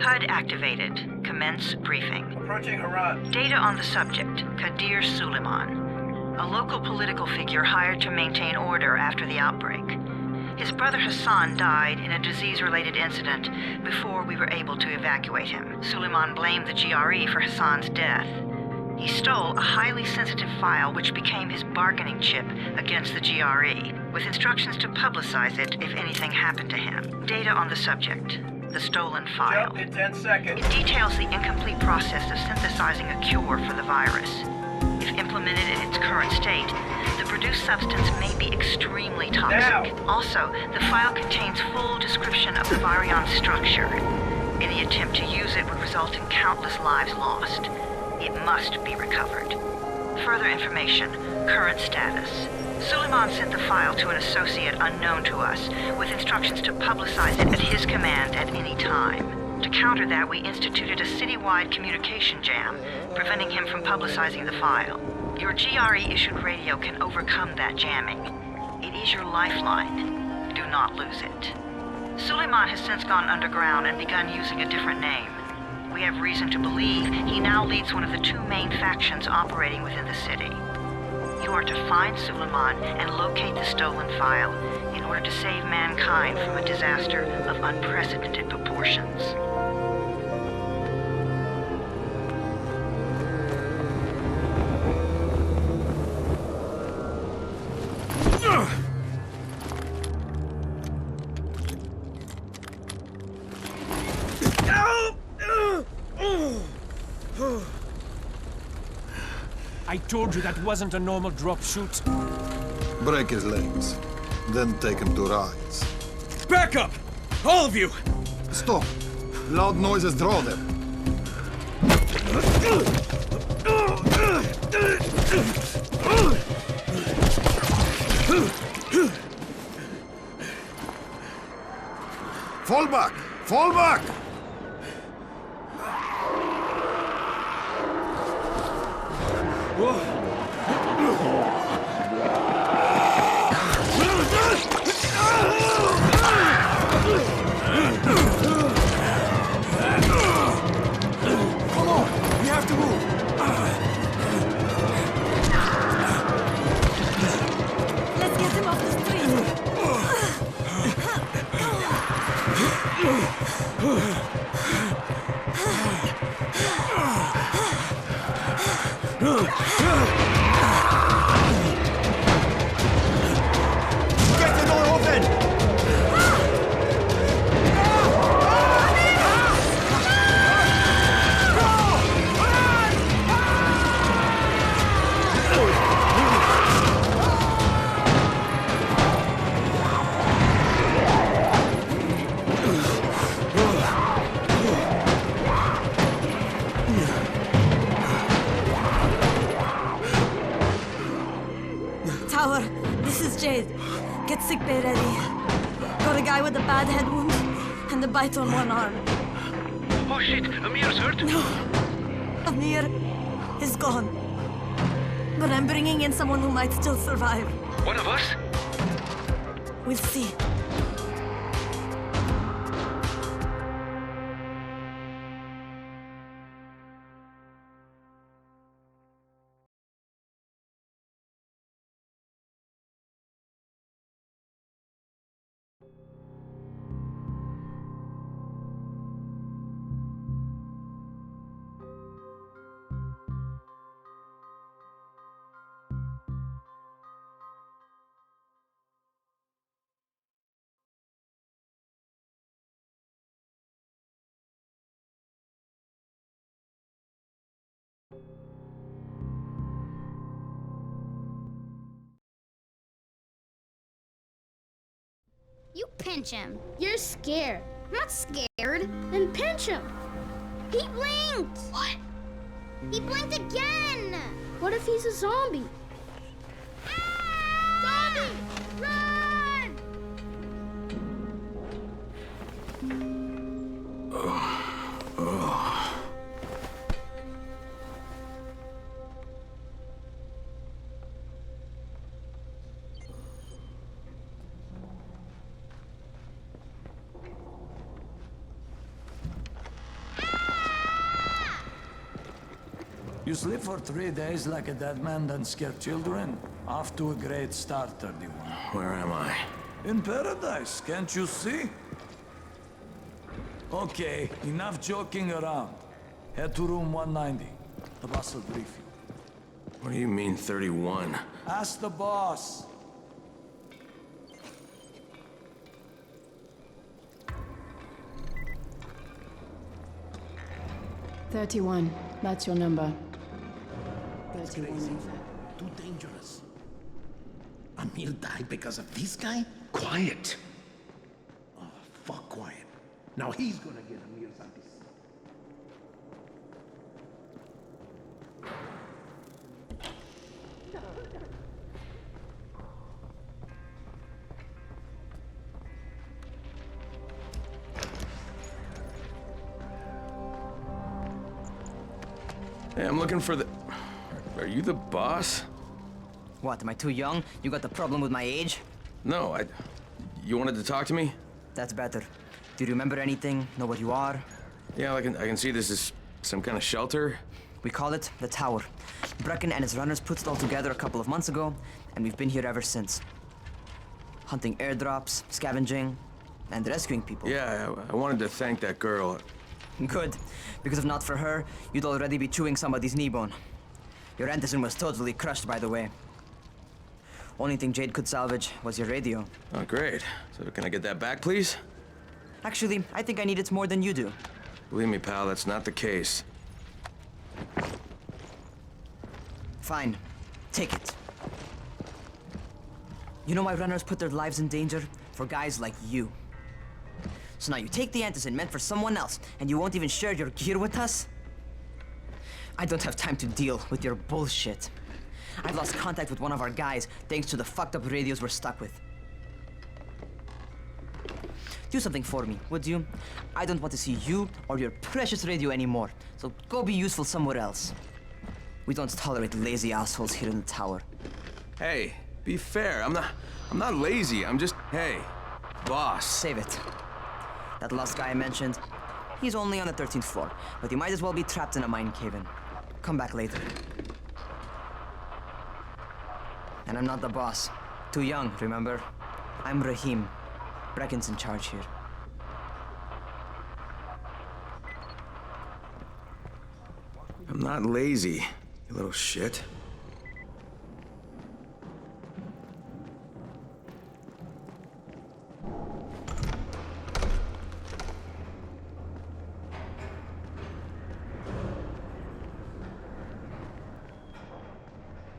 HUD activated. Commence briefing. Approaching Harad. Data on the subject, Kadir Suleiman. A local political figure hired to maintain order after the outbreak. His brother Hassan died in a disease-related incident before we were able to evacuate him. Suleiman blamed the GRE for Hassan's death. He stole a highly sensitive file which became his bargaining chip against the GRE, with instructions to publicize it if anything happened to him. Data on the subject, the stolen file. Jump in 10 seconds. It details the incomplete process of synthesizing a cure for the virus. If implemented in its current state, the produced substance may be extremely toxic. Now. Also, the file contains full description of the virion structure. Any attempt to use it would result in countless lives lost. It must be recovered. Further information, current status. Suleiman sent the file to an associate unknown to us, with instructions to publicize it at his command at any time. To counter that, we instituted a citywide communication jam, preventing him from publicizing the file. Your GRE-issued radio can overcome that jamming. It is your lifeline. Do not lose it. Suleiman has since gone underground and begun using a different name. We have reason to believe he now leads one of the two main factions operating within the city. You are to find Suleiman and locate the stolen file in order to save mankind from a disaster of unprecedented proportions. I told you that wasn't a normal drop shoot. Break his legs, then take him to rides. Back up! All of you! Stop! Loud noises draw them. Fall back! Fall back! Come on! We have to move! Let's get him off the Get the door open! Tower, this is Jade. Get sickbay ready. Got a guy with a bad head wound and a bite on one arm. Oh shit, Amir's hurt. No, Amir is gone. But I'm bringing in someone who might still survive. One of us? We'll see. You pinch him. You're scared. I'm not scared. Then pinch him. He blinked. What? He blinked again. What if he's a zombie? Ah! Zombie! Run! You sleep for 3 days like a dead man, then scare children? Off to a great start, 31. Where am I? In paradise, can't you see? Okay, enough joking around. Head to room 190. The boss will brief you. What do you mean, 31? Ask the boss. "31. That's your number. 31. Too dangerous. Amir died because of this guy? Quiet. Oh, fuck quiet. Now he's gonna get Amir's antis. Hey, I'm looking for the... Are you the boss? What, am I too young? You got the problem with my age? No, You wanted to talk to me? That's better. Do you remember anything? Know what you are? Yeah, I can see this is some kind of shelter. We call it the Tower. Brecken and his runners put it all together a couple of months ago, and we've been here ever since. Hunting airdrops, scavenging, and rescuing people. Yeah, I wanted to thank that girl. Good, because if not for her, you'd already be chewing somebody's knee bone. Your Antizin was totally crushed, by the way. Only thing Jade could salvage was your radio. Oh, great. So can I get that back, please? Actually, I think I need it more than you do. Believe me, pal, that's not the case. Fine. Take it. You know why runners put their lives in danger? For guys like you. So now you take the Antizin meant for someone else, and you won't even share your gear with us? I don't have time to deal with your bullshit. I've lost contact with one of our guys thanks to the fucked up radios we're stuck with. Do something for me, would you? I don't want to see you or your precious radio anymore, so go be useful somewhere else. We don't tolerate lazy assholes here in the tower. Hey, be fair. I'm not lazy. I'm just, hey, boss. Save it. That last guy I mentioned, he's only on the 13th floor, but he might as well be trapped in a mine cave-in. Come back later. And I'm not the boss. Too young, remember? I'm Rahim. Brecken's in charge here. I'm not lazy, you little shit.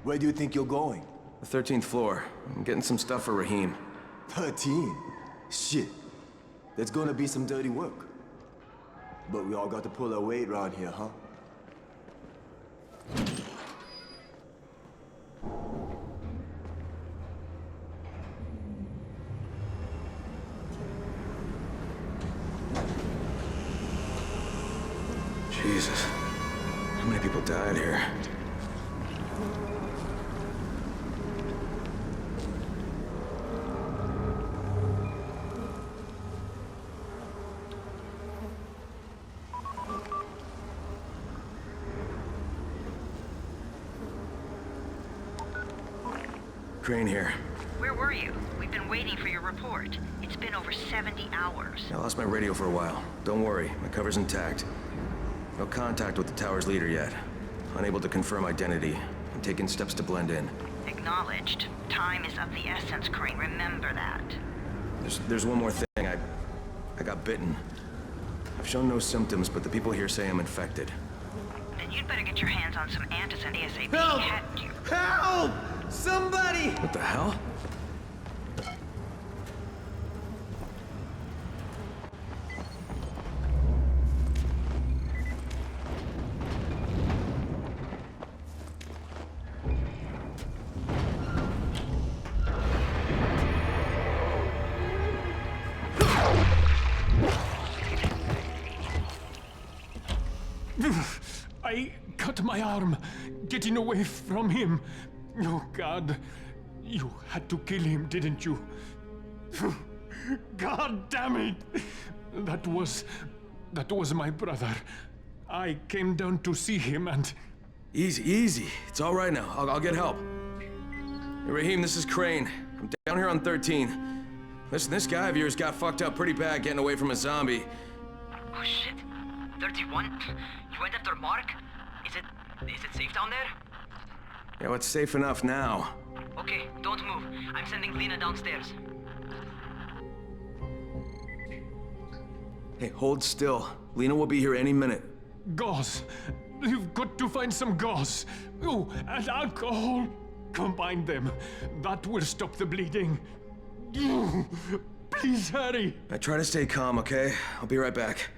Where do you think you're going? The 13th floor. I'm getting some stuff for Rahim. 13? Shit. There's gonna be some dirty work. But we all got to pull our weight around here, huh? Jesus. How many people died here? Crane here. Where were you? We've been waiting for your report. It's been over 70 hours. I lost my radio for a while. Don't worry, my cover's intact. No contact with the tower's leader yet. Unable to confirm identity. I'm taking steps to blend in. Acknowledged. Time is of the essence, Crane. Remember that. There's one more thing. I got bitten. I've shown no symptoms, but the people here say I'm infected. Then you'd better get your hands on some Antizin ASAP. Help! Hadn't you? Help! Somebody! What the hell? I cut my arm, getting away from him. Oh, God. You had to kill him, didn't you? God damn it! That was my brother. I came down to see him and Easy, easy. It's all right now. I'll get help. Hey, Raheem, this is Crane. I'm down here on 13. Listen, this guy of yours got fucked up pretty bad getting away from a zombie. Oh shit. 31? You went after Mark? Is it safe down there? Yeah, well, it's safe enough now. Okay, don't move. I'm sending Lena downstairs. Hey, hold still. Lena will be here any minute. Gauze. You've got to find some gauze. Oh, and alcohol. Combine them. That will stop the bleeding. Please hurry. I try to stay calm, okay? I'll be right back.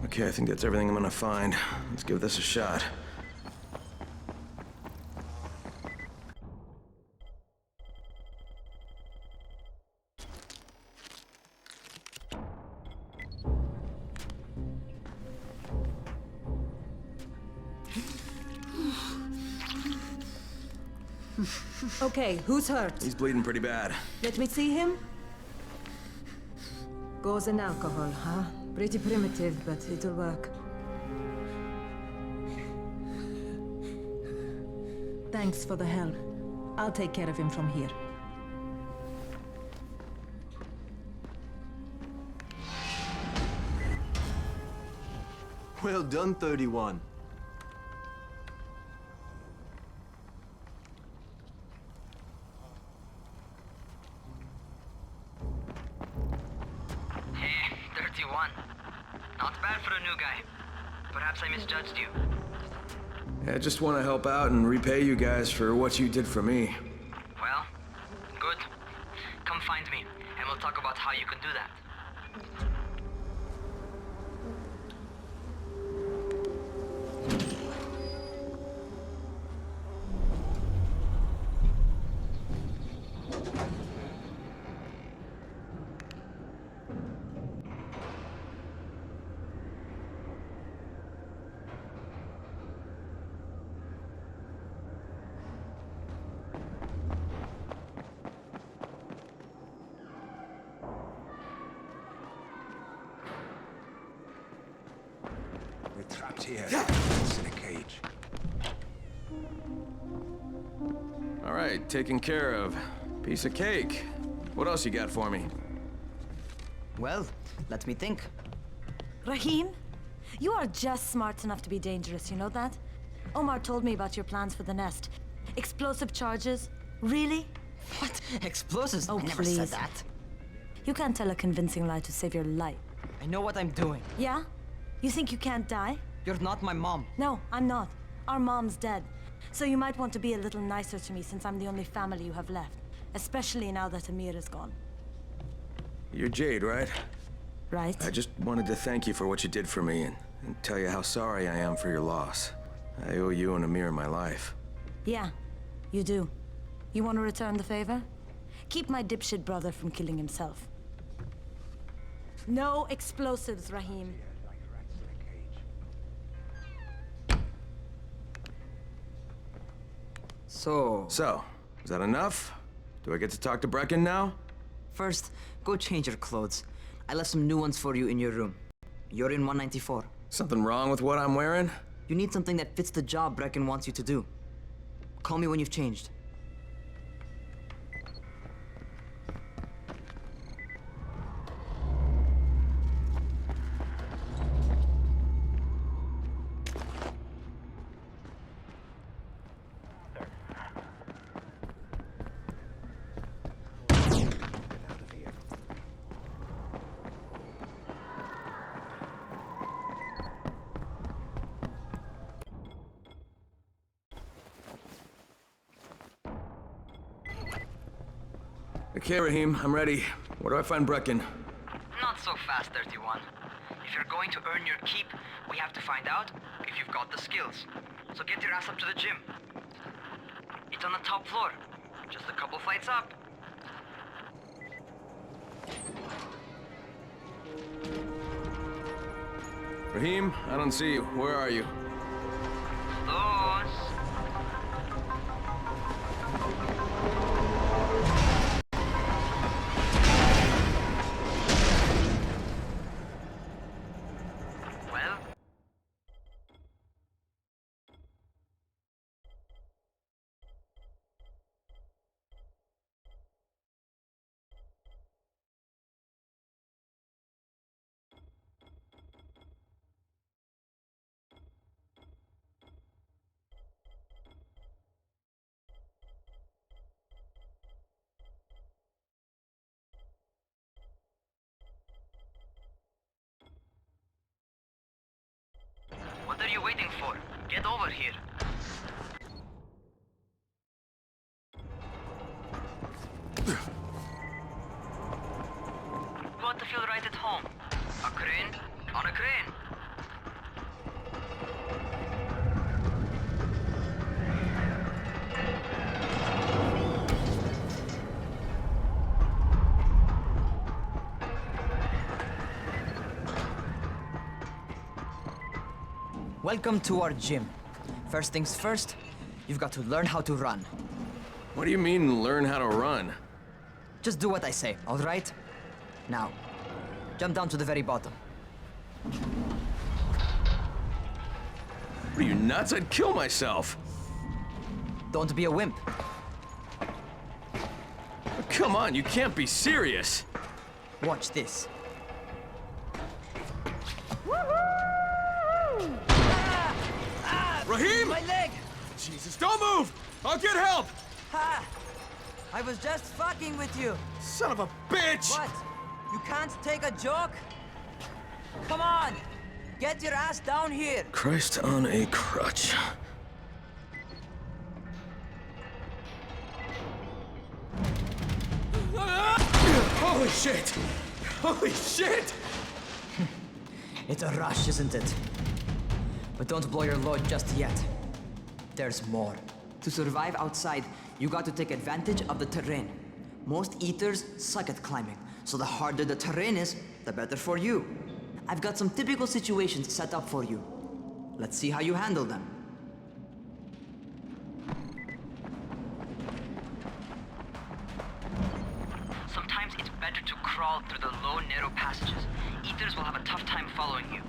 Okay, I think that's everything I'm gonna find. Let's give this a shot. Okay, who's hurt? He's bleeding pretty bad. Let me see him. Gauze and alcohol, huh? Pretty primitive, but it'll work. Thanks for the help. I'll take care of him from here. Well done, 31. Hey, 31. Not bad for a new guy. Perhaps I misjudged you. Yeah, I just want to help out and repay you guys for what you did for me. Well, good. Come find me, and we'll talk about how you can do that. We're trapped here. It's in a cage. All right, taken care of. Piece of cake. What else you got for me? Well, let me think. Raheem, you are just smart enough to be dangerous, you know that? Omar told me about your plans for the nest. Explosive charges? Really? What? Explosives? Oh, I never please. said that. You can't tell a convincing lie to save your life. I know what I'm doing. Yeah? You think you can't die? You're not my mom. No, I'm not. Our mom's dead. So you might want to be a little nicer to me since I'm the only family you have left. Especially now that Amir is gone. You're Jade, right? Right? I just wanted to thank you for what you did for me and tell you how sorry I am for your loss. I owe you and Amir my life. Yeah, you do. You want to return the favor? Keep my dipshit brother from killing himself. No explosives, Raheem. So, is that enough? Do I get to talk to Brecken now? first, go change your clothes. I left some new ones for you in your room. You're in 194. Something wrong with what I'm wearing? You need something that fits the job Brecken wants you to do. Call me when you've changed. Okay, Raheem, I'm ready. Where do I find Brecken? Not so fast, 31. If you're going to earn your keep, we have to find out if you've got the skills. So get your ass up to the gym. It's on the top floor. Just a couple flights up. Raheem, I don't see you. Where are you? Those. Well? What are you waiting for? Get over here. You want to feel right at home. A crane? On a crane. Welcome to our gym. First things first, you've got to learn how to run. What do you mean, learn how to run? Just do what I say, all right? Now, jump down to the very bottom. What are you, nuts? I'd kill myself. Don't be a wimp. Come on, you can't be serious. Watch this. Raheem! My leg! Jesus, don't move! I'll get help! Ha! I was just fucking with you. Son of a bitch! What? You can't take a joke? Come on! Get your ass down here! Christ on a crutch. Holy shit! Holy shit! It's a rush, isn't it? But don't blow your load just yet. There's more. To survive outside, you got to take advantage of the terrain. Most eaters suck at climbing, so the harder the terrain is, the better for you. I've got some typical situations set up for you. Let's see how you handle them. Sometimes it's better to crawl through the low, narrow passages. Eaters will have a tough time following you.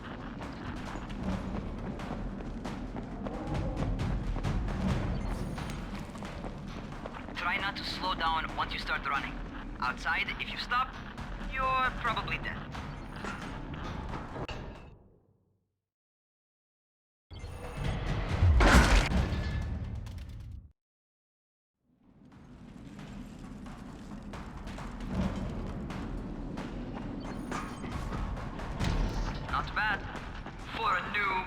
Try not to slow down once you start running. Outside, if you stop, you're probably dead. Not bad for a noob.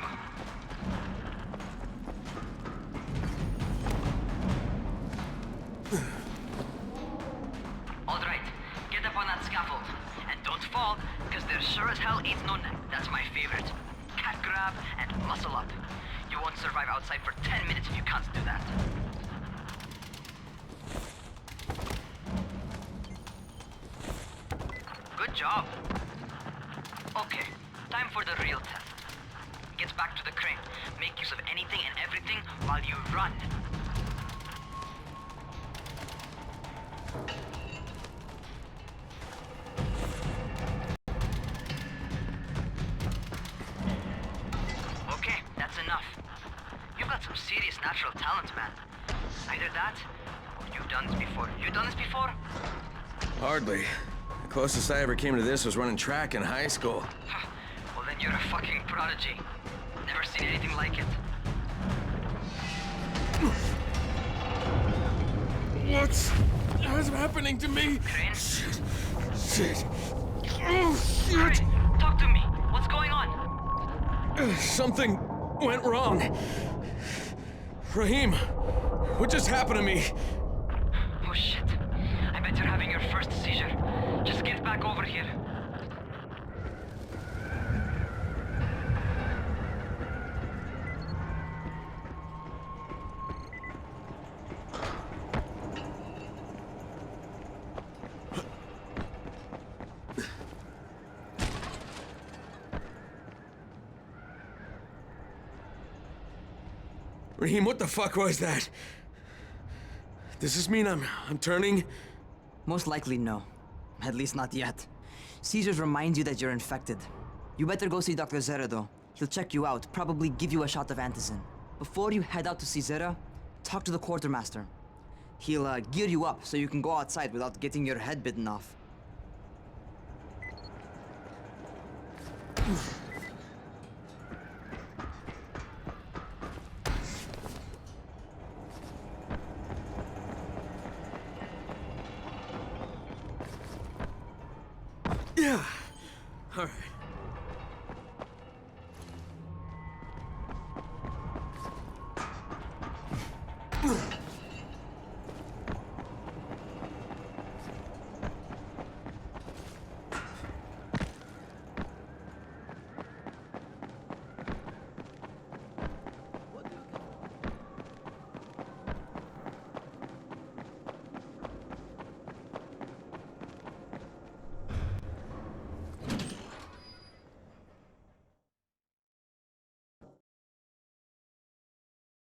All right, get up on that scaffold. And don't fall, because there sure as hell ain't no net. That's my favorite. Cat grab and muscle up. You won't survive outside for 10 minutes if you can't do that. Good job. Okay, time for the real test. Get back to the crane. Make use of anything and everything while you run. Okay, that's enough. You've got some serious natural talent, man. Either that, or you've done this before. You done this before? Hardly. The closest I ever came to this was running track in high school. Well, then you're a fucking prodigy. Never seen anything like it. What's happening to me? Crane? Shit. Oh, shit. Crane, talk to me. What's going on? Something went wrong. Raheem, what just happened to me? Oh shit. I bet you're having your first back over here. Raheem, what the fuck was that? Does this mean I'm turning? Most likely no. At least not yet. Caesars reminds you that you're infected. You better go see Dr. Zere though. He'll check you out, probably give you a shot of antizin. Before you head out to see Zere, talk to the quartermaster. He'll gear you up so you can go outside without getting your head bitten off. Yeah. All right.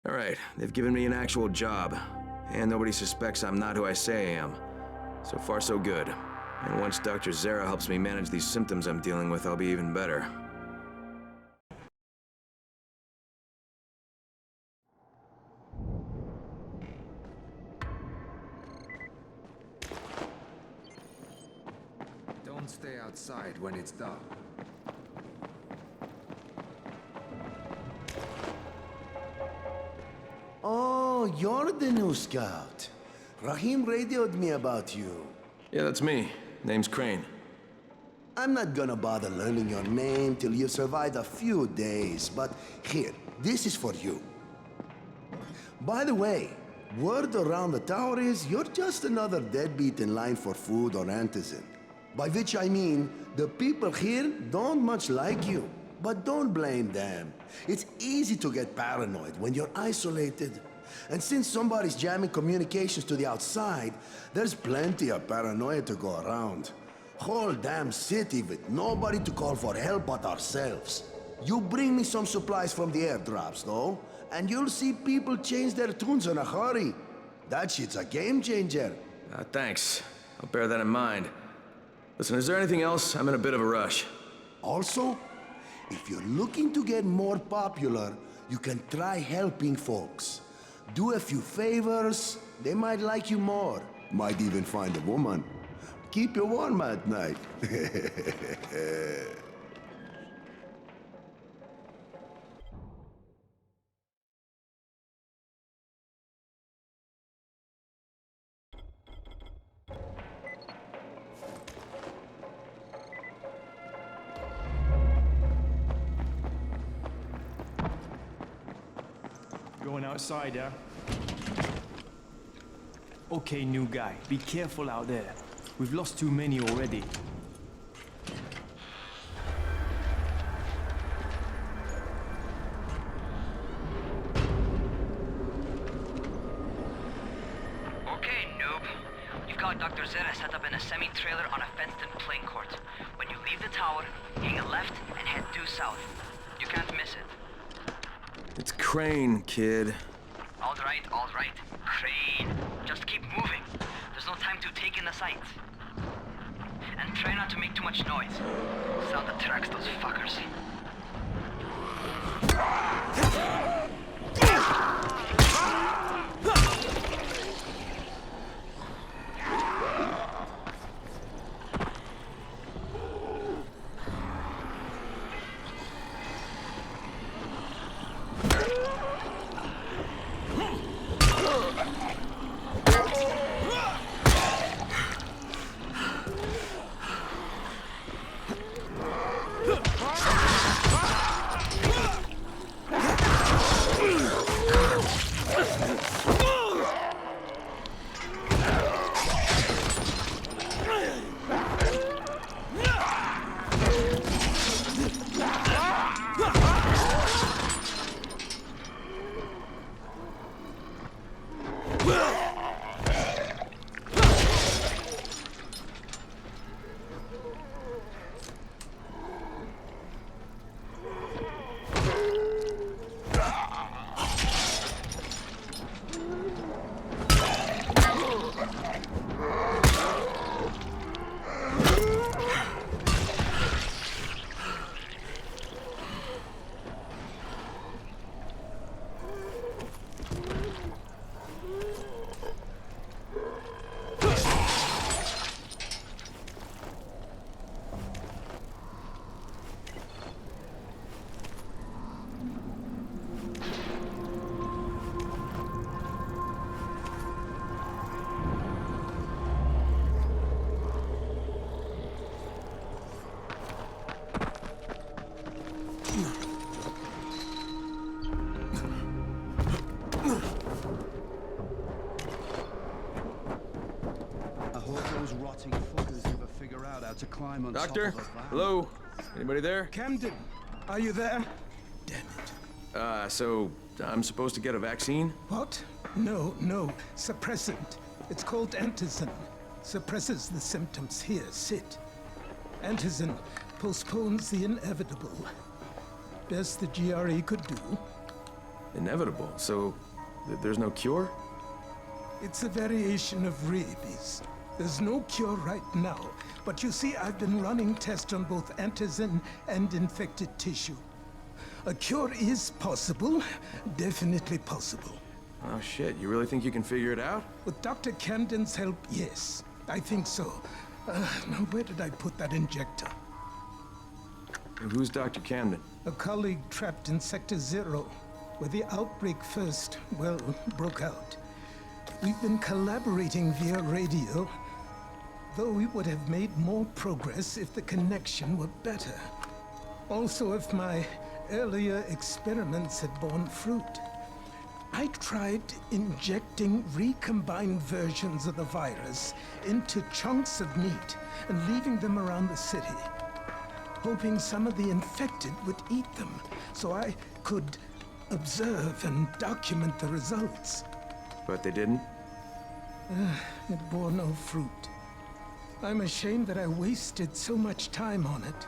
All right, they've given me an actual job, and nobody suspects I'm not who I say I am. So far, so good. And once Dr. Zere helps me manage these symptoms I'm dealing with, I'll be even better. Don't stay outside when it's dark. Oh, you're the new scout. Rahim radioed me about you. Yeah, that's me. Name's Crane. I'm not gonna bother learning your name till you survived a few days, but here, this is for you. By the way, word around the tower is you're just another deadbeat in line for food or antizin. By which I mean, the people here don't much like you. But don't blame them. It's easy to get paranoid when you're isolated. And since somebody's jamming communications to the outside, there's plenty of paranoia to go around. Whole damn city with nobody to call for help but ourselves. You bring me some supplies from the airdrops, though, and you'll see people change their tunes in a hurry. That shit's a game changer. Thanks. I'll bear that in mind. Listen, is there anything else? I'm in a bit of a rush. Also, if you're looking to get more popular, you can try helping folks. Do a few favors, they might like you more. Might even find a woman. Keep you warm at night. Going outside, yeah? Okay, new guy. Be careful out there. We've lost too many already. Okay, noob. You've got Dr. Zere set up in a semi-trailer on a fenced-in playing court. When you leave the tower, hang a left and head due south. You can't miss it. It's Crane, kid. All right. Crane. Just keep moving. There's no time to take in the sights. And try not to make too much noise. Sound attracts those fuckers. hope those rotting fuckers never figure out how to climb on Doctor? top of a van. Hello? Anybody there? Camden, are you there? So I'm supposed to get a vaccine? What? No. Suppressant. It's called antizin. Suppresses the symptoms. Here, sit. Antizin postpones the inevitable. Best the GRE could do. Inevitable? So there's no cure? It's a variation of rabies. There's no cure right now, but you see, I've been running tests on both antizin and infected tissue. A cure is possible, definitely possible. Oh shit, you really think you can figure it out? With Dr. Camden's help, yes. I think so. Now where did I put that injector? And who's Dr. Camden? A colleague trapped in Sector Zero, where the outbreak first, well, broke out. We've been collaborating via radio, though we would have made more progress if the connection were better. Also, if my earlier experiments had borne fruit. I tried injecting recombined versions of the virus into chunks of meat and leaving them around the city, hoping some of the infected would eat them so I could observe and document the results. But they didn't? It bore no fruit. I'm ashamed that I wasted so much time on it.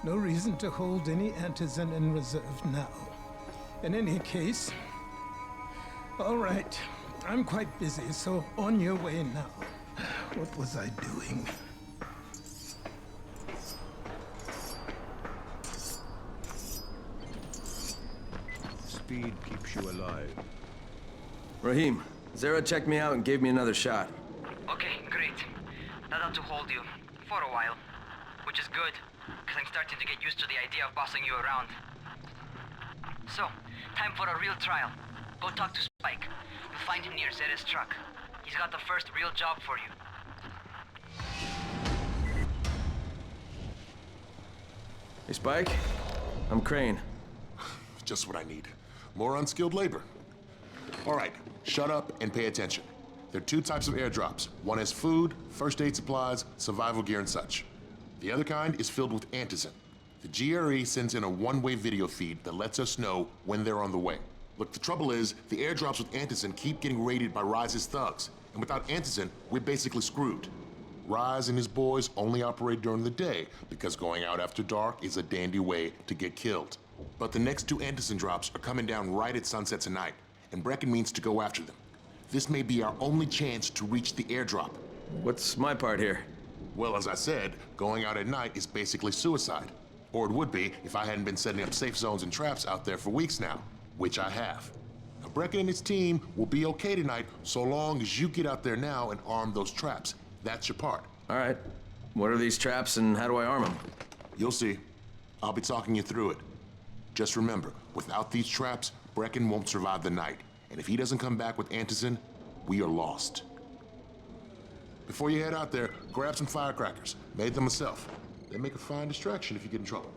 No reason to hold any antizin in reserve now. In any case, all right, I'm quite busy, so on your way now. What was I doing? Speed keeps you alive. Rahim, Zara checked me out and gave me another shot. Okay, great. That ought to hold you. For a while. Which is good, because I'm starting to get used to the idea of bossing you around. So, time for a real trial. Go talk to Spike. You'll find him near Zera's truck. He's got the first real job for you. Hey, Spike. I'm Crane. Just what I need. More unskilled labor. All right, shut up and pay attention. There are two types of airdrops. One has food, first aid supplies, survival gear, and such. The other kind is filled with antizin. The GRE sends in a one-way video feed that lets us know when they're on the way. Look, the trouble is, the airdrops with antizin keep getting raided by Rise's thugs, and without antizin, we're basically screwed. Rise and his boys only operate during the day, because going out after dark is a dandy way to get killed. But the next two antizin drops are coming down right at sunset tonight, and Brecken means to go after them. This may be our only chance to reach the airdrop. What's my part here? Well, as I said, going out at night is basically suicide. Or it would be if I hadn't been setting up safe zones and traps out there for weeks now, which I have. Now, Brecken and his team will be okay tonight so long as you get out there now and arm those traps. That's your part. All right. What are these traps and how do I arm them? You'll see. I'll be talking you through it. Just remember, without these traps, Brecken won't survive the night. And if he doesn't come back with antizin, we are lost. Before you head out there, grab some firecrackers. Made them myself. They make a fine distraction if you get in trouble.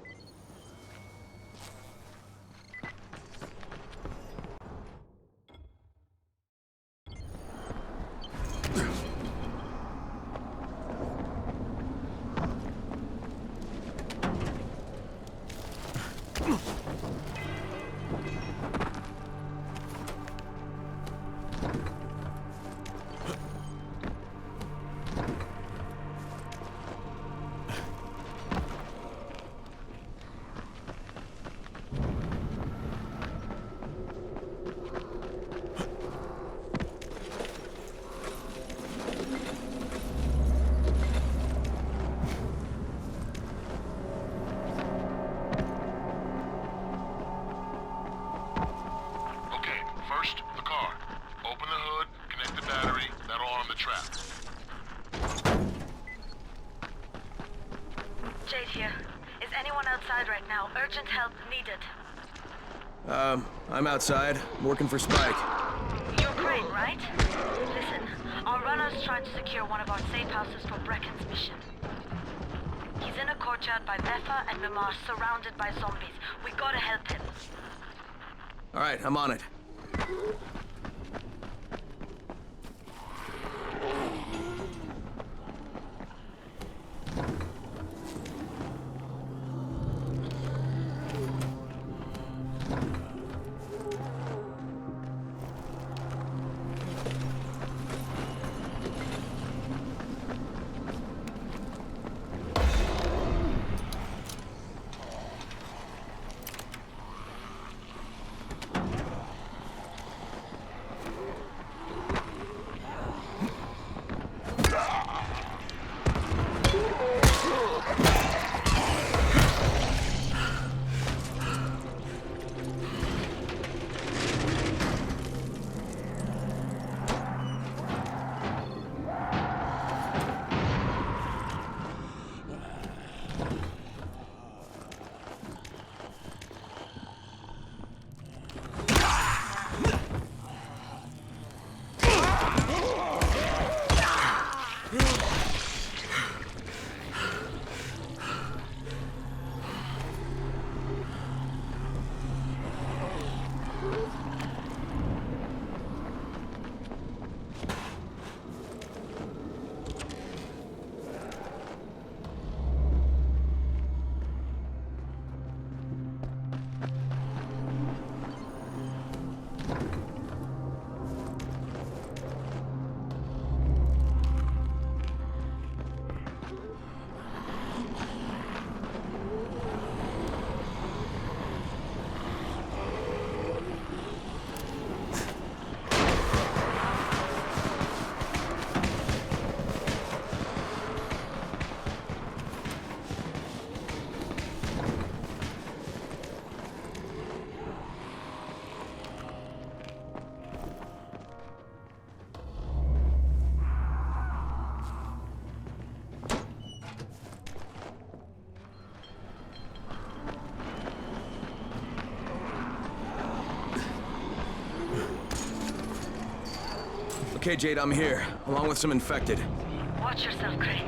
Jade here. Is anyone outside right now? Urgent help needed. I'm outside, working for Spike. You're Crane, right? Listen, our runner's trying to secure one of our safe houses for Brecken's mission. He's in a courtyard by Beffa and Mimar, surrounded by zombies. We gotta help him. All right, I'm on it. Okay, Jade, I'm here, along with some infected. Watch yourself, Crane.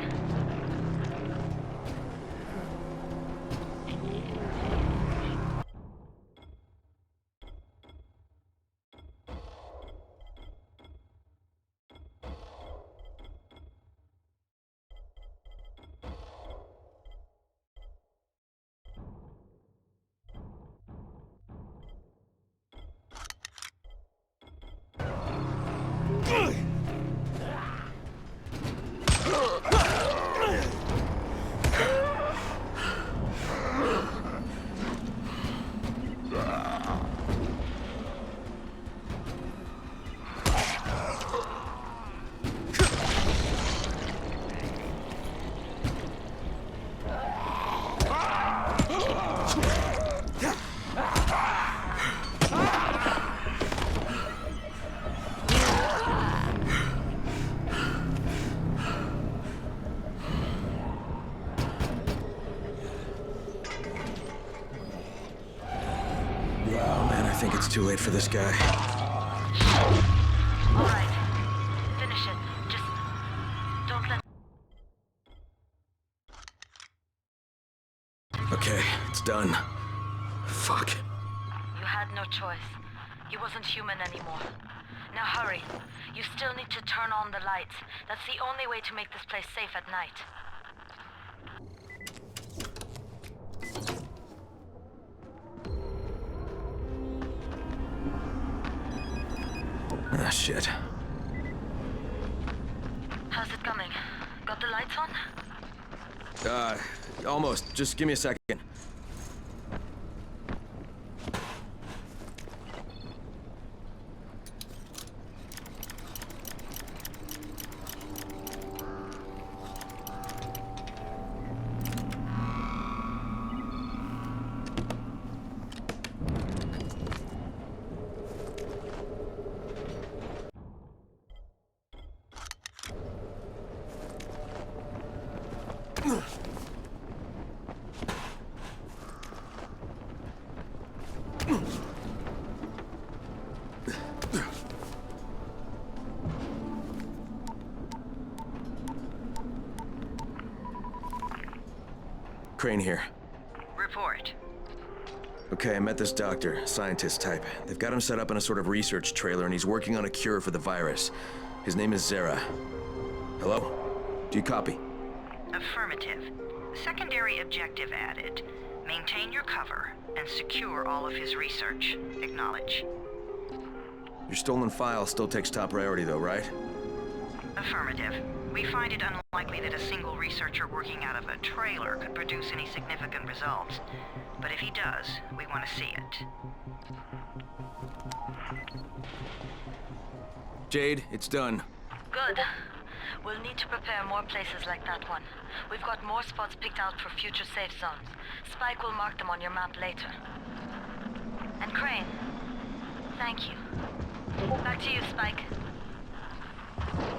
I think it's too late for this guy. All right. Finish it. Just don't let... Okay, it's done. Fuck. You had no choice. He wasn't human anymore. Now hurry. You still need to turn on the lights. That's the only way to make this place safe at night. Ah, shit. How's it coming? Got the lights on? Almost. Just give me a second. Crane here. Report. Okay, I met this doctor, scientist type. They've got him set up in a sort of research trailer, and he's working on a cure for the virus. His name is Zere. Hello? Do you copy? Affirmative. Secondary objective added. Maintain your cover and secure all of his research. Acknowledge. Your stolen file still takes top priority though, right? Affirmative. We find it unlikely that a single researcher working out of a trailer could produce any significant results. But if he does, we want to see it. Jade, it's done. Good. We'll need to prepare more places like that one. We've got more spots picked out for future safe zones. Spike will mark them on your map later. And Crane, thank you. Back to you, Spike.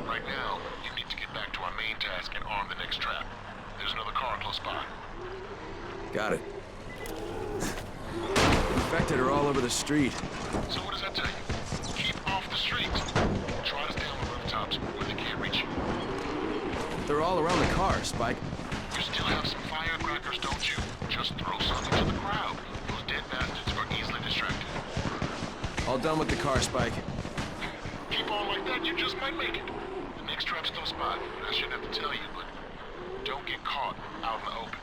Right now, you need to get back to our main task and arm the next trap. There's another car close by. Got it. Infected are all over the street. So what does that tell you? Keep off the streets. Try to stay on the rooftops where they can't reach you. They're all around the car, Spike. You still have some firecrackers, don't you? Just throw something to the crowd. Those dead bastards are easily distracted. All done with the car, Spike. Keep on like that, you just might make it. The next trap's close by. I shouldn't have to tell you, but don't get caught out in the open.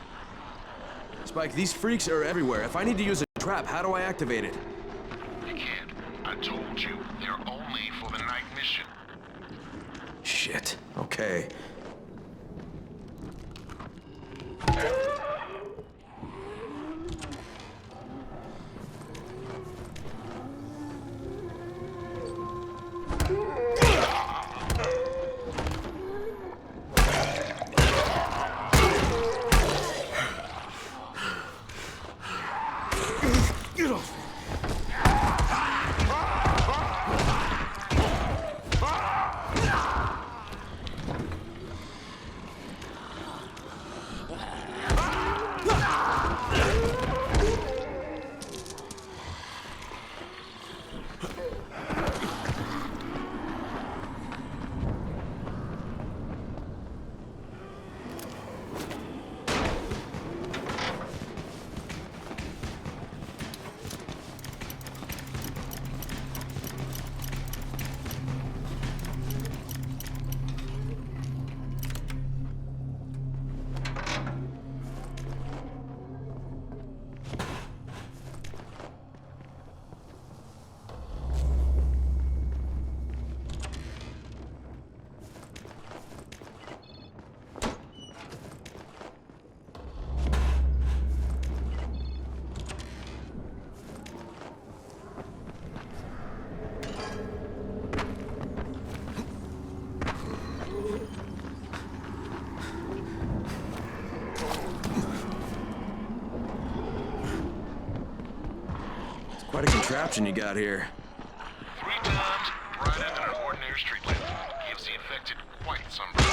Spike, these freaks are everywhere. If I need to use a trap, how do I activate it? You can't. I told you, they're only for the night mission. Shit. Okay. Get off! contraption you got here? 3 times brighter than an ordinary street lamp. Gives the infected quite some burn.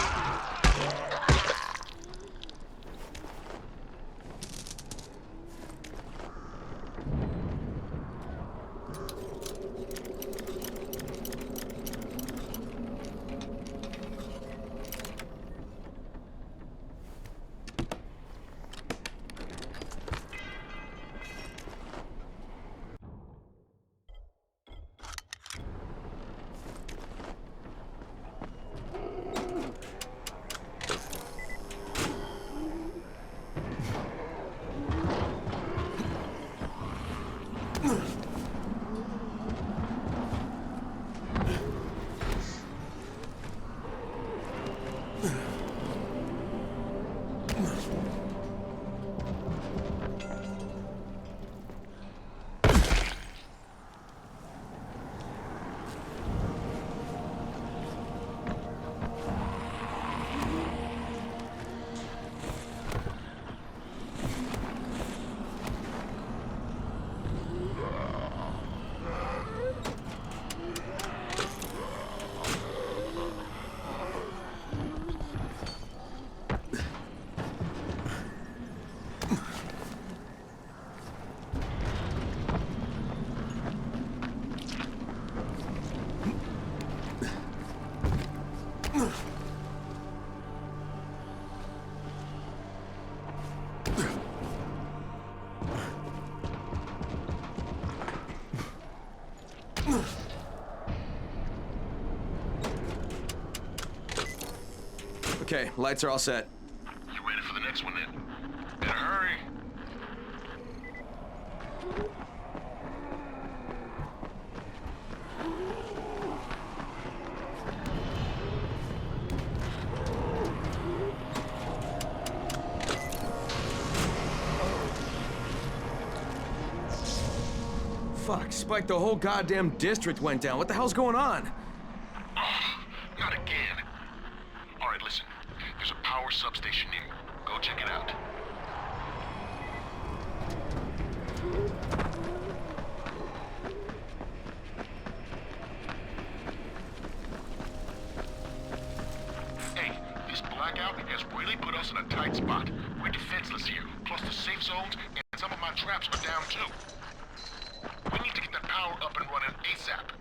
Okay, lights are all set. You ready for the next one then? Better hurry. Fuck, Spike, the whole goddamn district went down. What the hell's going on? Not again. All right, listen. There's a power substation near. Go check it out. Hey, this blackout has really put us in a tight spot. We're defenseless here. Plus the safe zones and some of my traps are down too. We need to get that power up and running ASAP.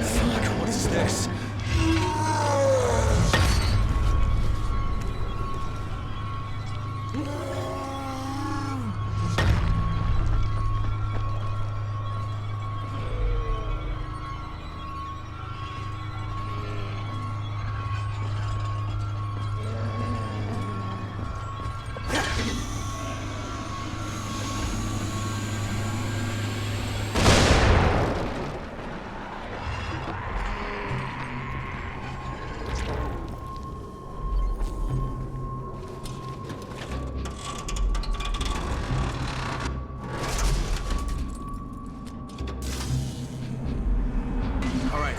Fuck, what is this?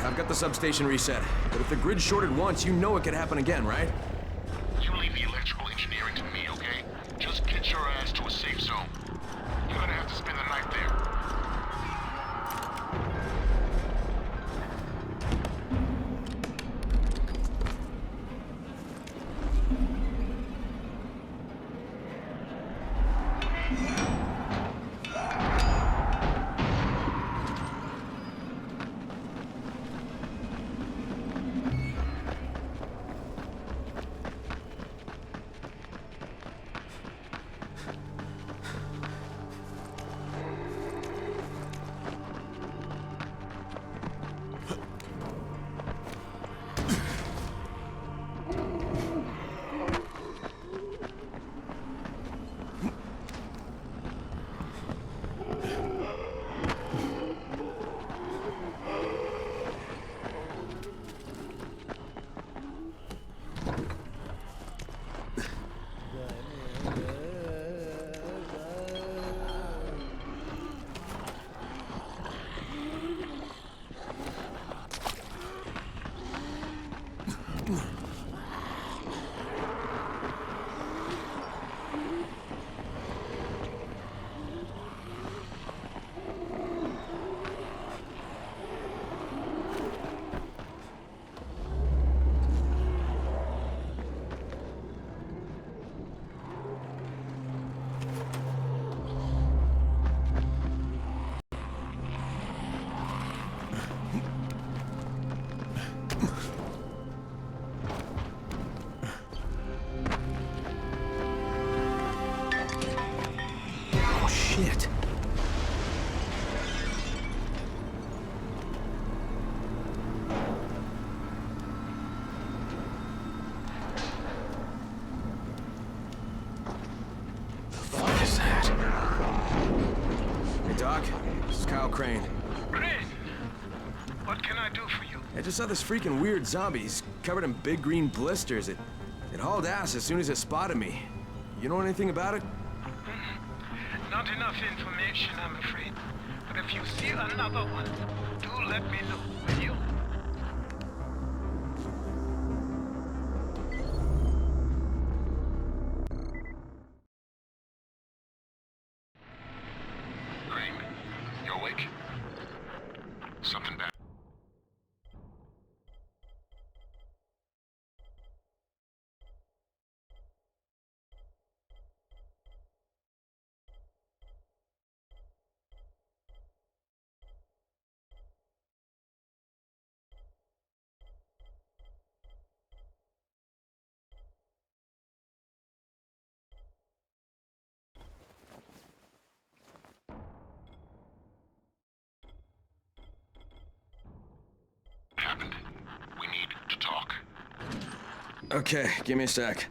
I've got the substation reset. But if the grid shorted once, you know it could happen again, right? You leave the electrical engineering to me, okay? Just get your ass to a safe zone. You're gonna have to spend the night there. Shit. What is that? Hey, Doc. This is Kyle Crane. Crane! What can I do for you? I just saw this freaking weird zombie. He's covered in big green blisters. It hauled ass as soon as it spotted me. You know anything about it? Not enough information, I'm afraid. But if you see another one, do let me know, will you? Crane, you awake? Something bad. Happened. We need to talk. Okay, give me a sec.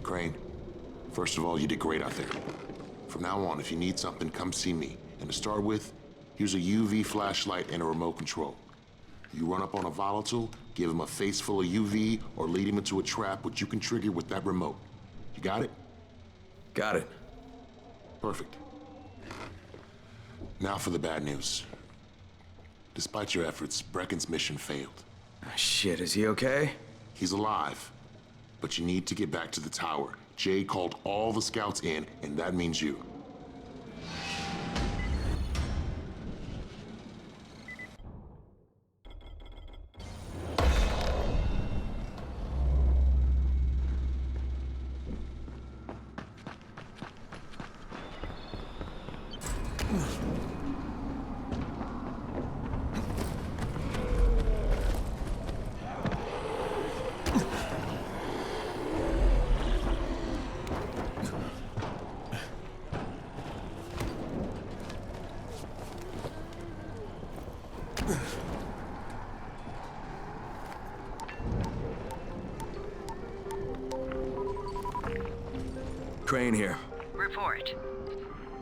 Crane, first of all, you did great out there. From now on, if you need something, come see me. And to start with, here's a UV flashlight and a remote control. You run up on a volatile, give him a face full of UV, or lead him into a trap which you can trigger with that remote. You got it? Got it. Perfect. Now for the bad news. Despite your efforts, Brecken's mission failed. Shit, is he okay? He's alive. But you need to get back to the tower. Jay called all the scouts in, and that means you. Crane here. Report.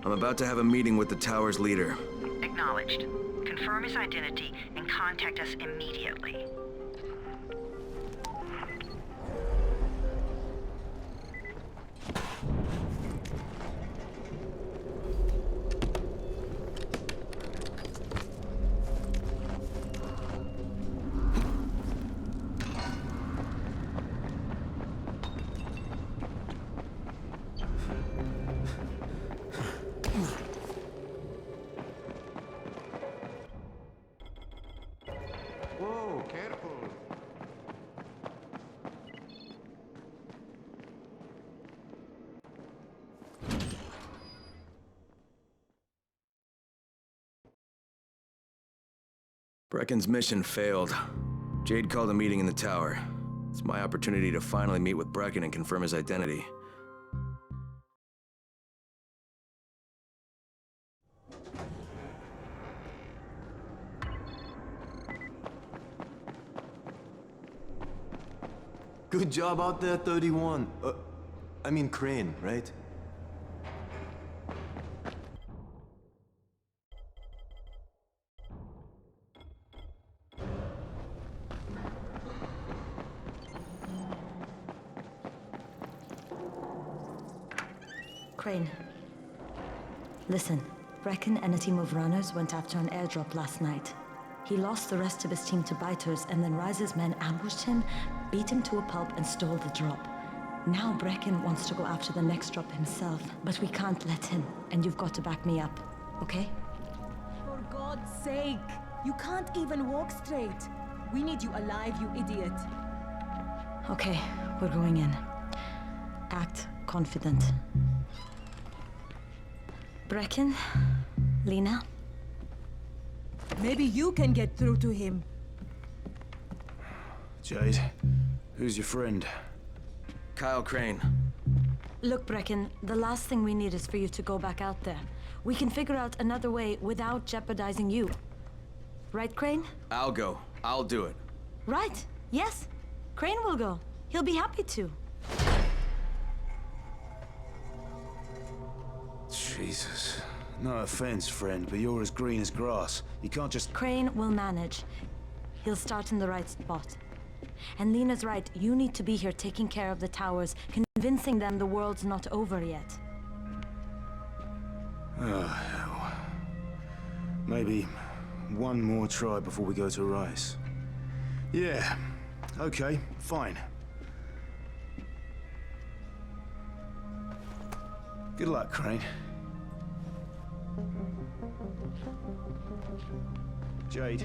I'm about to have a meeting with the tower's leader. Acknowledged. Confirm his identity and contact us immediately. Whoa, careful. Brecken's mission failed. Jade called a meeting in the tower. It's my opportunity to finally meet with Brecken and confirm his identity. Good job out there, 31. I mean Crane, right? Crane. Listen, Brecken and a team of runners went after an airdrop last night. He lost the rest of his team to biters, and then Rise's men ambushed him, beat him to a pulp, and stole the drop. Now Brecken wants to go after the next drop himself, but we can't let him, and you've got to back me up, okay? For God's sake! You can't even walk straight! We need you alive, you idiot! Okay, we're going in. Act confident. Brecken? Lena? Maybe you can get through to him. Jade, who's your friend? Kyle Crane. Look, Brecken, the last thing we need is for you to go back out there. We can figure out another way without jeopardizing you. Right, Crane? I'll go. I'll do it. Right. Yes. Crane will go. He'll be happy to. Jesus. No offense, friend, but you're as green as grass. You can't just... Crane will manage. He'll start in the right spot. And Lena's right, you need to be here taking care of the towers, convincing them the world's not over yet. Oh, hell. Maybe one more try before we go to Rice. Yeah, okay, fine. Good luck, Crane. Jade,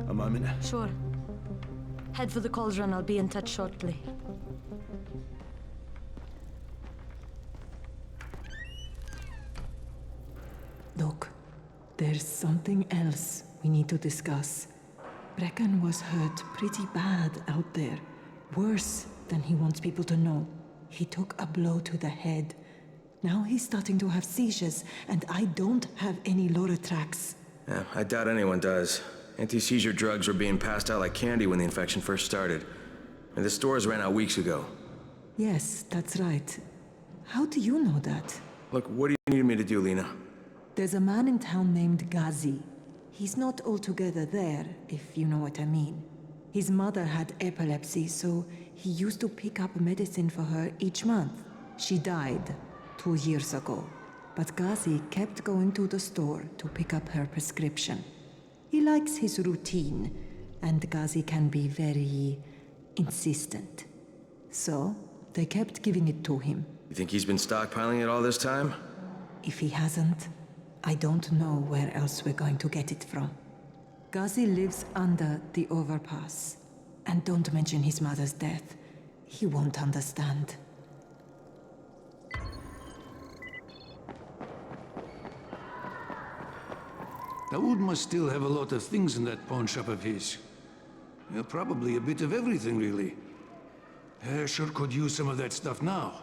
a moment. Sure. Head for the cauldron. I'll be in touch shortly. Look, there's something else we need to discuss. Brecken was hurt pretty bad out there. Worse than he wants people to know. He took a blow to the head. Now he's starting to have seizures, and I don't have any Loratrax. Yeah, I doubt anyone does. Anti-seizure drugs were being passed out like candy when the infection first started. And the stores ran out weeks ago. Yes, that's right. How do you know that? Look, what do you need me to do, Lena? There's a man in town named Ghazi. He's not altogether there, if you know what I mean. His mother had epilepsy, so he used to pick up medicine for her each month. She died 2 years ago, but Ghazi kept going to the store to pick up her prescription. He likes his routine, and Ghazi can be very insistent. So, they kept giving it to him. You think he's been stockpiling it all this time? If he hasn't, I don't know where else we're going to get it from. Ghazi lives under the overpass. And don't mention his mother's death. He won't understand. Daoud must still have a lot of things in that pawn shop of his. Yeah, probably a bit of everything, really. Sure could use some of that stuff now.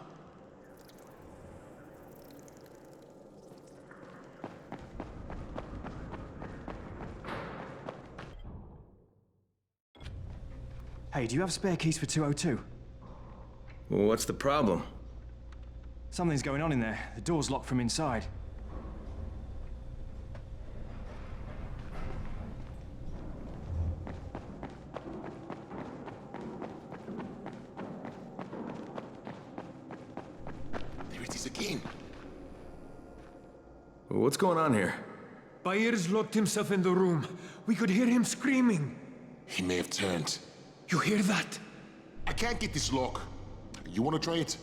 Hey, do you have spare keys for 202? Well, what's the problem? Something's going on in there. The door's locked from inside. There it is again. What's going on here? Bahir's locked himself in the room. We could hear him screaming. He may have turned. You hear that? I can't get this lock. You want to try it?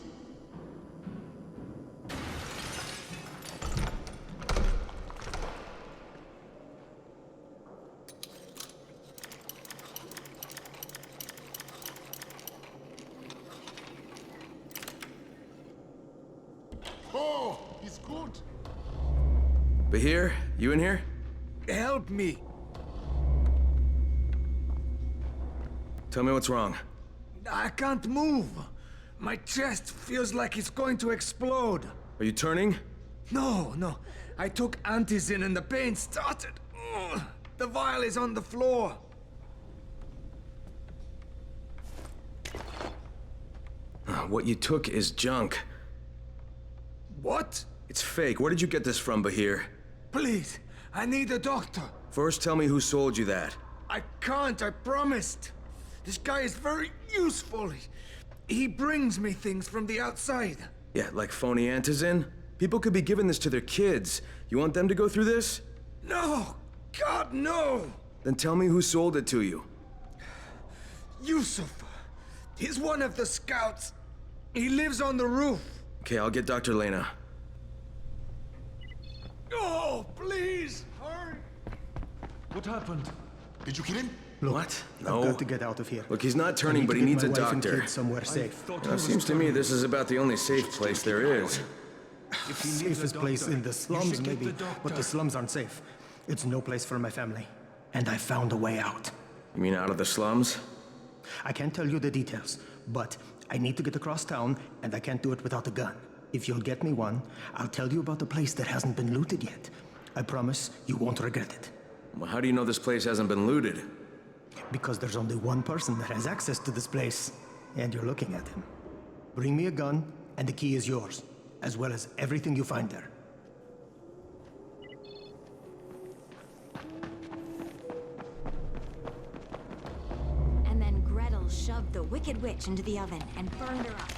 Oh, he's good. Bahir, you in here? Help me! Tell me what's wrong. I can't move. My chest feels like it's going to explode. Are you turning? No. I took antizin and the pain started. Ugh. The vial is on the floor. What you took is junk. What? It's fake. Where did you get this from, Bahir? Please, I need a doctor. First, tell me who sold you that. I can't, I promised. This guy is very useful. He brings me things from the outside. Yeah, like phony antizin? People could be giving this to their kids. You want them to go through this? No! God, no! Then tell me who sold it to you. Yusuf. He's one of the scouts. He lives on the roof. Okay, I'll get Dr. Lena. Oh, please, hurry! What happened? Did you kill him? Look, What? No. I've got to get out of here. Look, he's not I turning, need but to he get needs a my wife and doctor. kids somewhere safe. Seems to me this is about the only safe place there is. Safest place in the slums, maybe, but the slums aren't safe. It's no place for my family. And I found a way out. You mean out of the slums? I can't tell you the details, but I need to get across town, and I can't do it without a gun. If you'll get me one, I'll tell you about the place that hasn't been looted yet. I promise you won't regret it. Well, how do you know this place hasn't been looted? Because there's only one person that has access to this place, and you're looking at him. Bring me a gun, and the key is yours, as well as everything you find there. And then Gretel shoved the Wicked Witch into the oven and burned her up.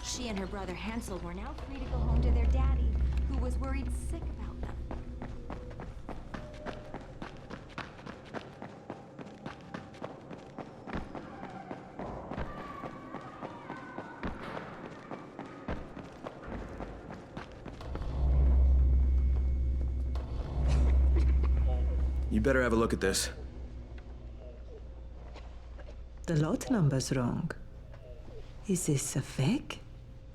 She and her brother Hansel were now free to go home to their daddy, who was worried sick about them. You better have a look at this. The lot number's wrong. Is this a fake?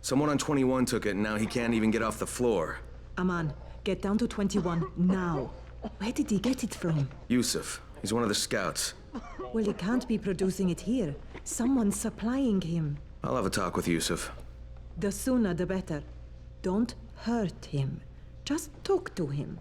Someone on 21 took it, and now he can't even get off the floor. Aman, get down to 21 now. Where did he get it from? Yusuf. He's one of the scouts. Well, he can't be producing it here. Someone's supplying him. I'll have a talk with Yusuf. The sooner the better. Don't hurt him. Just talk to him.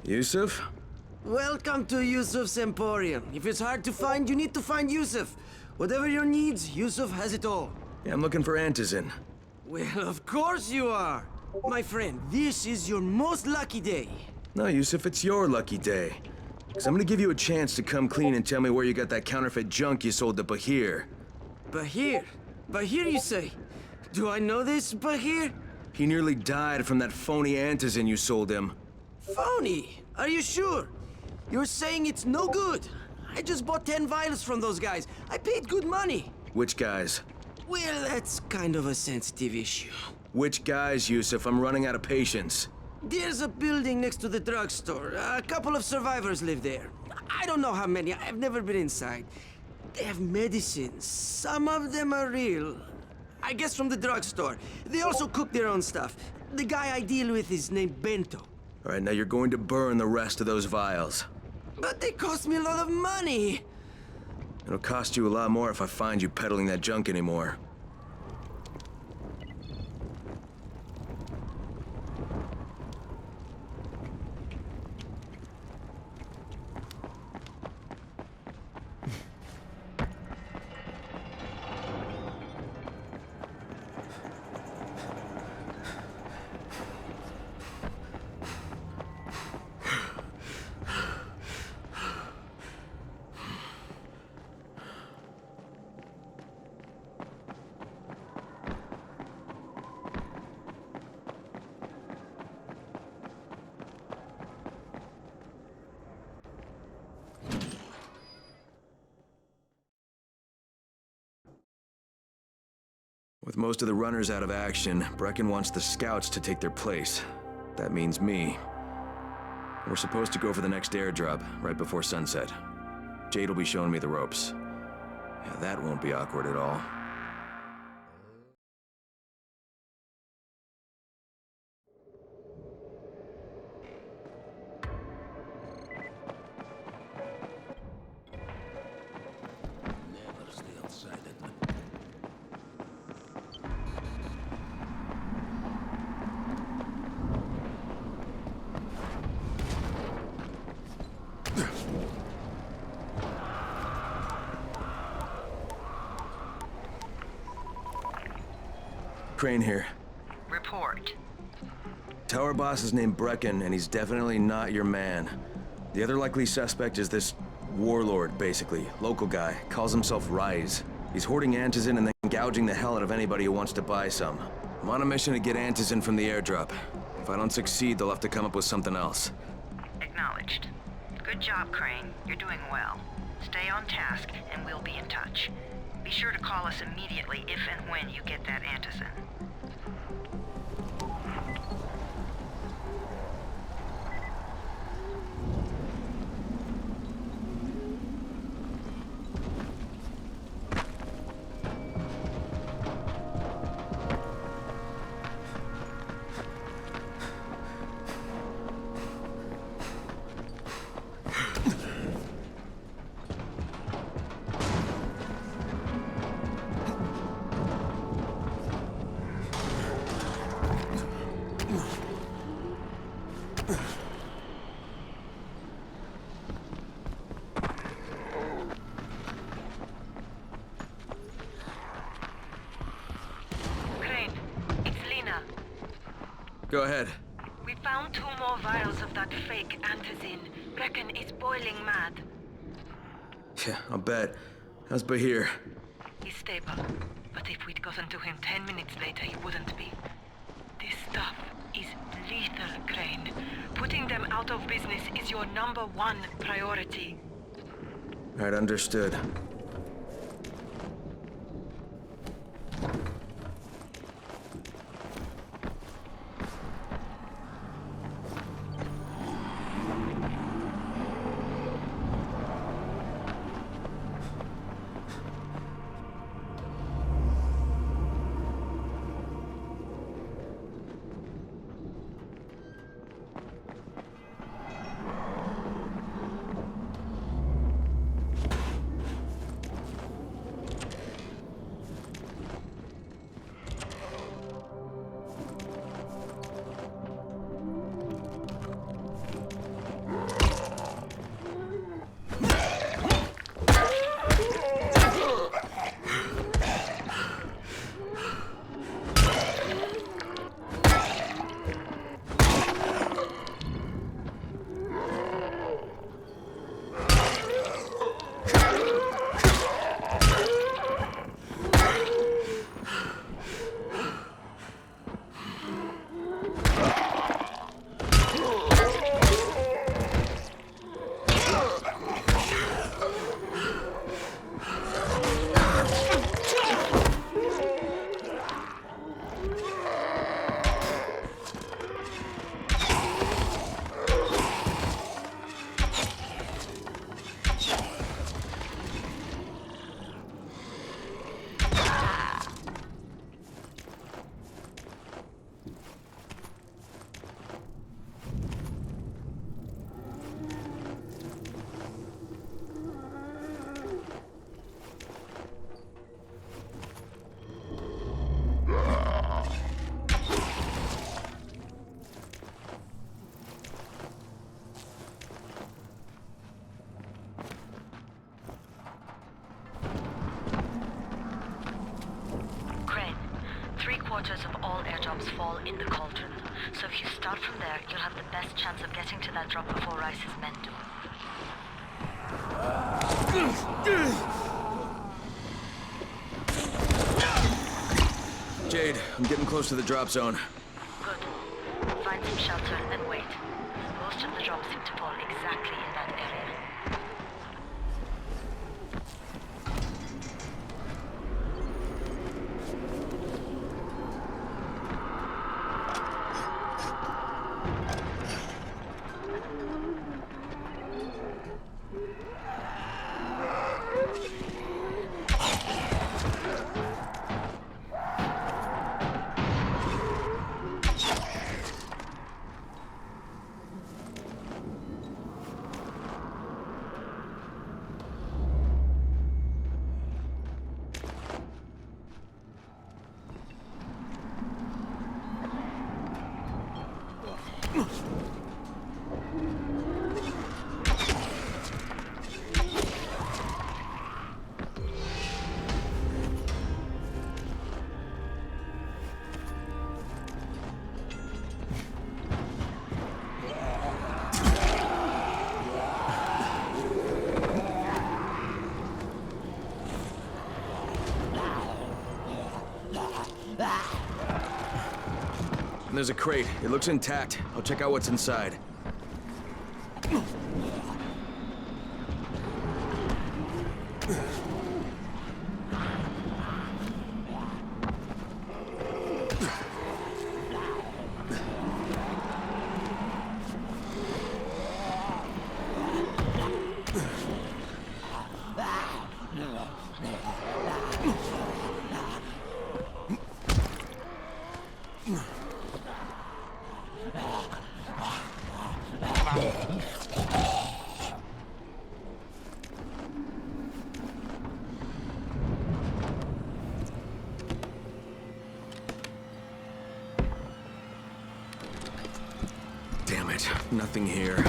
Yusuf? Welcome to Yusuf's Emporium. If it's hard to find, you need to find Yusuf. Whatever your needs, Yusuf has it all. Yeah, I'm looking for antizin. Well, of course you are. My friend, this is your most lucky day. No, Yusuf, it's your lucky day. Because I'm gonna give you a chance to come clean and tell me where you got that counterfeit junk you sold to Bahir. Bahir? Bahir, you say? Do I know this, Bahir? He nearly died from that phony antizin you sold him. Phony? Are you sure? You're saying it's no good? I just bought 10 vials from those guys. I paid good money. Which guys? Well, that's kind of a sensitive issue. Which guys, Yusuf? I'm running out of patience. There's a building next to the drugstore. A couple of survivors live there. I don't know how many. I've never been inside. They have medicines. Some of them are real. I guess from the drugstore. They also cook their own stuff. The guy I deal with is named Bento. All right, now you're going to burn the rest of those vials. But they cost me a lot of money. It'll cost you a lot more if I find you peddling that junk anymore. With most of the runners out of action, Brecken wants the scouts to take their place. That means me. We're supposed to go for the next airdrop, right before sunset. Jade will be showing me the ropes. Yeah, that won't be awkward at all. Never stay outside at night. Crane here. Report. Tower boss is named Brecken, and he's definitely not your man. The other likely suspect is this warlord, basically. Local guy. Calls himself Rise. He's hoarding antizin and then gouging the hell out of anybody who wants to buy some. I'm on a mission to get antizin from the airdrop. If I don't succeed, they'll have to come up with something else. Acknowledged. Good job, Crane. You're doing well. Stay on task, and we'll be in touch. Be sure to call us immediately if and when you get that antizin. Go ahead. We found 2 more vials of that fake antizin. Brecken is boiling mad. Yeah, I'll bet. How's Bahir? He's stable. But if we'd gotten to him 10 minutes later, he wouldn't be. This stuff is lethal, Crane. Putting them out of business is your #1 priority. All right, understood. airdrops fall in the cauldron. So if you start from there, you'll have the best chance of getting to that drop before Rice's men do. Jade, I'm getting close to the drop zone. Good. Find some shelter and wait. Most of the drops seem to fall exactly in that area. And there's a crate. It looks intact. I'll check out what's inside. Damn it, nothing here. Did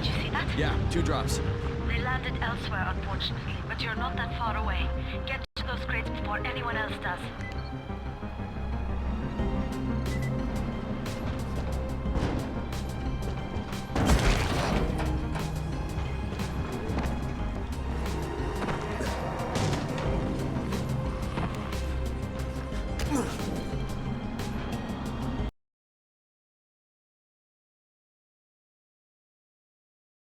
you see that? Yeah, 2 drops. They landed elsewhere, unfortunately, but you're not that far away. Get to those crates before anyone else does.